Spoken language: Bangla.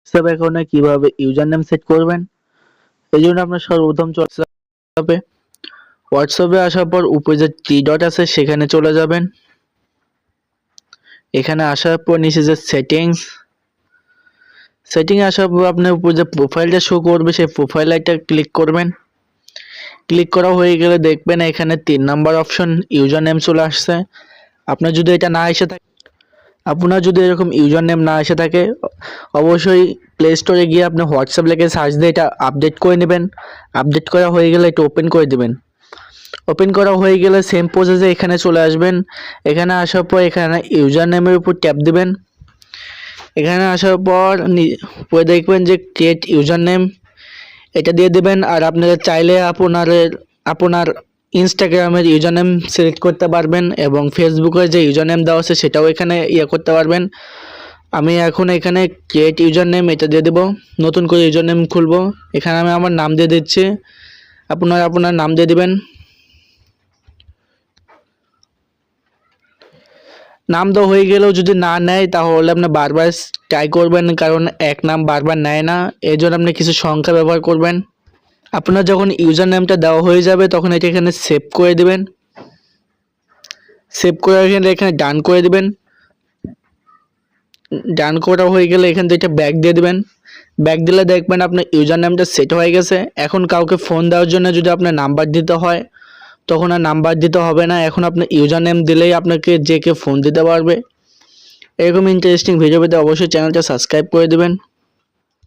হোয়াটসঅ্যাপ অ্যাকাউন্টে কিভাবে ইউজার নেম সেট করবেন। এই জন্য আপনার সর্বপ্রথম হোয়াটসঅ্যাপে আসার পর উপরে যে থ্রি ডট আছে সেখানে চলে যাবেন। এখানে আসার পর নিচে যে সেটিং আসার পর আপনার উপর যে প্রোফাইলটা শো করবে সেই প্রোফাইলটা ক্লিক করবেন। ক্লিক করা হয়ে গেলে দেখবেন এখানে 3 নাম্বার অপশন ইউজার নেম চলে আসছে। আপনার যদি এটা না এসে থাকে, আপনার যদি এরকম ইউজার নেম না এসে থাকে, অবশ্যই প্লে স্টোরে গিয়ে আপনি হোয়াটসঅ্যাপ লিখে সার্চ দিয়ে এটা আপডেট করে নেবেন। আপডেট করা হয়ে গেলে এটা ওপেন করে দেবেন। ওপেন করা হয়ে গেলে সেম প্রসেসে এখানে চলে আসবেন। এখানে আসার পর এখানে ইউজার নেমের উপর ট্যাপ দিবেন। এখানে আসার পর পরে দেখবেন যে ক্রিয়েট ইউজার নেম, এটা দিয়ে দেবেন। আর আপনারা চাইলে আপনার ইনস্টাগ্রামের ইউজার নেম সিলেক্ট করতে পারবেন এবং ফেসবুকের যে ইউজার নেম দেওয়া আছে সেটাও এখানে করতে পারবেন। আমি এখন এখানে ক্রিয়েট ইউজার নেম এটা দিয়ে দেবো। নতুন করে ইউজার নেম খুলবো। এখানে আমি আমার নাম দিয়ে দিচ্ছি, আপনারা আপনার নাম দিয়ে দিবেন। নাম দেওয়া হয়ে গেলেও যদি না নেয় তাহলে আপনি বারবার ট্রাই করবেন, কারণ এক নাম বারবার নেয় না। এই জন্য আপনি কিছু সংখ্যা ব্যবহার করবেন। আপনার যখন ইউজার নেমটা দেওয়া হয়ে যাবে তখন এটা এখানে সেভ করে দিবেন। সেভ করে এখানে ডান করে দিবেন। ডান করা হয়ে গেলে এখান থেকে একটা ব্যাক দিয়ে দিবেন। ব্যাক দিলে দেখবেন আপনার ইউজার নেমটা সেট হয়ে গেছে। এখন কাউকে ফোন দেওয়ার জন্য যদি আপনার নাম্বার দিতে হয় তখন আর নাম্বার দিতে হবে না। এখন আপনি ইউজার নেম দিলেই আপনাকে যে কেউ ফোন দিতে পারবে। এরকম ইন্টারেস্টিং ভিডিও পেতে অবশ্যই চ্যানেলটা সাবস্ক্রাইব করে দেবেন।